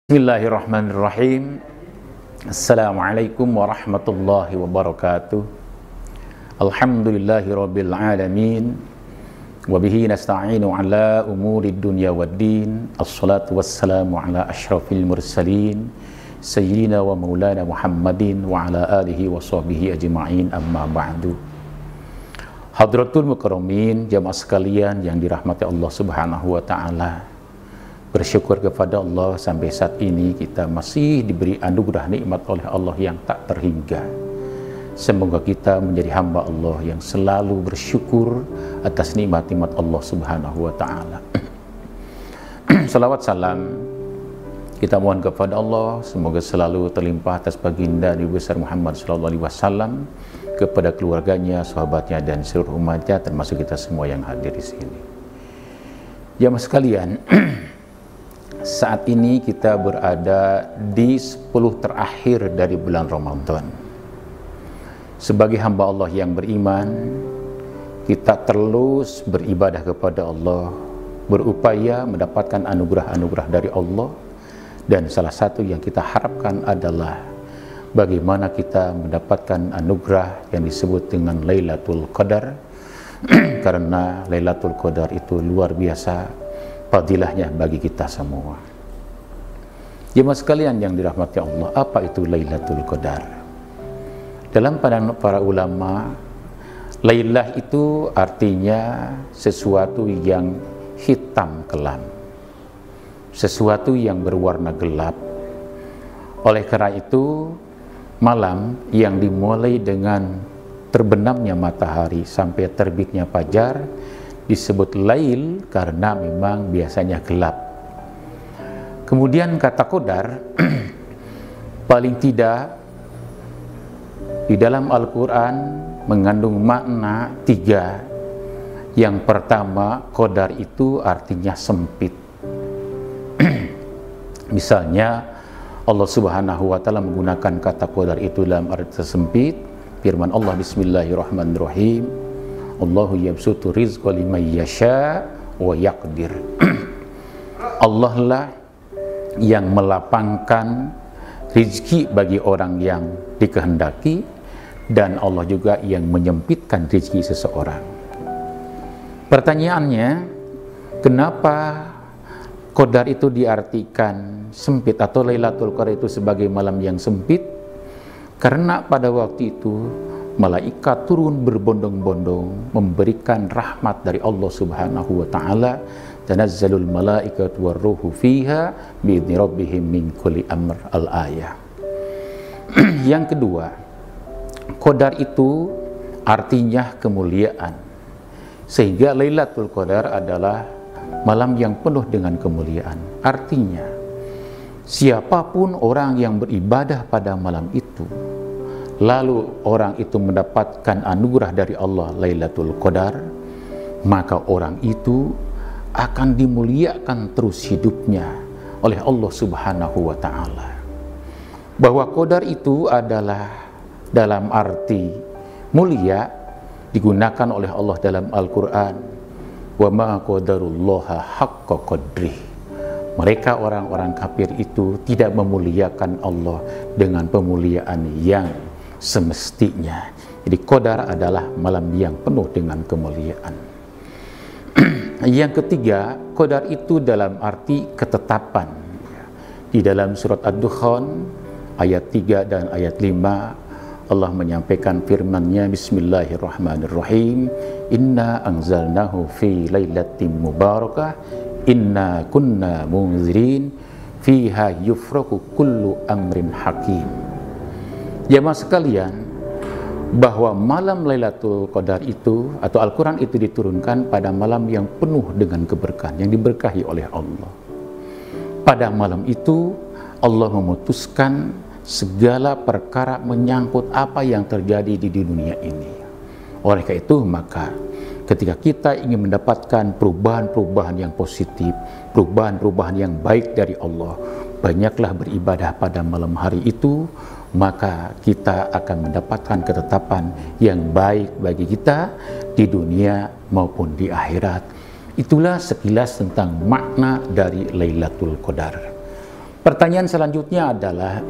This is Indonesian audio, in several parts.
Bismillahirrahmanirrahim. Assalamualaikum warahmatullahi wabarakatuh. Alhamdulillahi rabbil alamin. Wabihi nasta'inu ala umuri dunya waddin. Assalatu wassalamu ala ashrafil mursalin Sayyidina wa maulana Muhammadin wa ala alihi wa sahbihi ajma'in, amma ba'du. Hadratul mukarramin, jamaah sekalian yang dirahmati Allah subhanahu wa ta'ala, bersyukur kepada Allah sampai saat ini kita masih diberi anugerah nikmat oleh Allah yang tak terhingga. Semoga kita menjadi hamba Allah yang selalu bersyukur atas nikmat-nikmat Allah subhanahu wa ta'ala. Salawat salam kita mohon kepada Allah, semoga selalu terlimpah atas baginda Nabi besar Muhammad sallallahu alaihi wasallam, kepada keluarganya, sahabatnya, dan seluruh umatnya, termasuk kita semua yang hadir di sini. Jamaah sekalian, saat ini kita berada di 10 terakhir dari bulan Ramadan. Sebagai hamba Allah yang beriman, kita terus beribadah kepada Allah, berupaya mendapatkan anugerah-anugerah dari Allah, dan salah satu yang kita harapkan adalah bagaimana kita mendapatkan anugerah yang disebut dengan Lailatul Qadar. Karena Lailatul Qadar itu luar biasa fadilahnya bagi kita semua. Jemaah sekalian yang dirahmati Allah, apa itu Lailatul Qadar? Dalam pandangan para ulama, Lailah itu artinya sesuatu yang hitam kelam, sesuatu yang berwarna gelap. Oleh karena itu, malam yang dimulai dengan terbenamnya matahari sampai terbitnya fajar disebut lail karena memang biasanya gelap. Kemudian kata qadar paling tidak di dalam Al-Quran mengandung makna 3. Yang pertama, qadar itu artinya sempit. Misalnya Allah subhanahu wa ta'ala menggunakan kata qadar itu dalam arti sempit. Firman Allah, bismillahirrahmanirrahim, Allahu yabsutu rizqa liman yasha wa yaqdir. Allah lah yang melapangkan rizki bagi orang yang dikehendaki, dan Allah juga yang menyempitkan rizki seseorang. Pertanyaannya, kenapa qadar itu diartikan sempit atau Lailatul Qadar itu sebagai malam yang sempit? Karena pada waktu itu malaikat turun berbondong-bondong memberikan rahmat dari Allah subhanahu wa ta'ala. Tanazzalul malaikatu warruhu fiha bi'idzni rabbihim min kulli amr, al-ayah. Yang kedua, qadar itu artinya kemuliaan, sehingga Lailatul Qadar adalah malam yang penuh dengan kemuliaan. Artinya, siapapun orang yang beribadah pada malam itu, lalu orang itu mendapatkan anugerah dari Allah Lailatul Qadar, maka orang itu akan dimuliakan terus hidupnya oleh Allah subhanahu wa ta'ala. Bahwa qadar itu adalah dalam arti mulia digunakan oleh Allah dalam Al-Quran, wa ma qadarullaha haqqa qadrih. Mereka orang-orang kafir itu tidak memuliakan Allah dengan pemuliaan yang semestinya. Jadi qadar adalah malam yang penuh dengan kemuliaan. Yang ketiga, qadar itu dalam arti ketetapan. Di dalam surat Ad-Dukhan ayat 3 dan ayat 5, Allah menyampaikan firman-Nya, bismillahirrahmanirrahim, inna anzalnahu fi lailatin mubarakah inna kunna munzirin fiha yufraku kullu amrin hakim. Jamaah sekalian, bahwa malam Lailatul Qadar itu atau Al-Quran itu diturunkan pada malam yang penuh dengan keberkahan, yang diberkahi oleh Allah. Pada malam itu Allah memutuskan segala perkara menyangkut apa yang terjadi di dunia ini. Oleh karena itu, maka ketika kita ingin mendapatkan perubahan-perubahan yang positif, perubahan-perubahan yang baik dari Allah, banyaklah beribadah pada malam hari itu, maka kita akan mendapatkan ketetapan yang baik bagi kita di dunia maupun di akhirat. Itulah sekilas tentang makna dari Lailatul Qadar. Pertanyaan selanjutnya adalah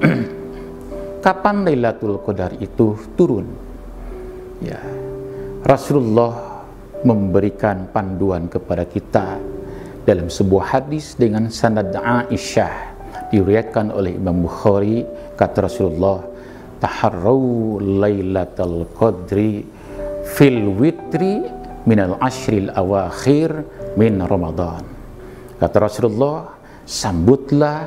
kapan Lailatul Qadar itu turun? Ya, Rasulullah memberikan panduan kepada kita dalam sebuah hadis dengan sanad Aisyah, diriwayatkan oleh Imam Bukhari. Kata Rasulullah, taharrau Lailatul Qadri fil witri minal ashril awakhir min Ramadan. Kata Rasulullah, sambutlah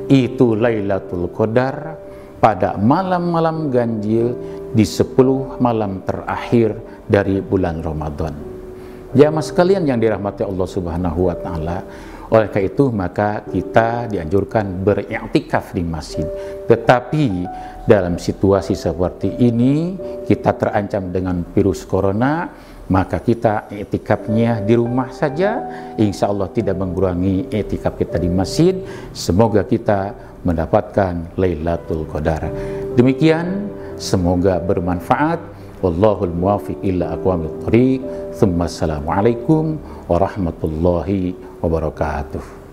itu Lailatul Qadar pada malam-malam ganjil di 10 malam terakhir dari bulan Ramadan. Jamaah sekalian yang dirahmati Allah Subhanahu wa taala, oleh karena itu maka kita dianjurkan beriktikaf di masjid. Tetapi dalam situasi seperti ini kita terancam dengan virus corona, maka kita iktikafnya di rumah saja, insya Allah tidak mengurangi iktikaf kita di masjid. Semoga kita mendapatkan Lailatul Qadar. Demikian, semoga bermanfaat. Wallahul muwaffiq ila aqwamit thoriq. Assalamualaikum warahmatullahi wabarakatuh.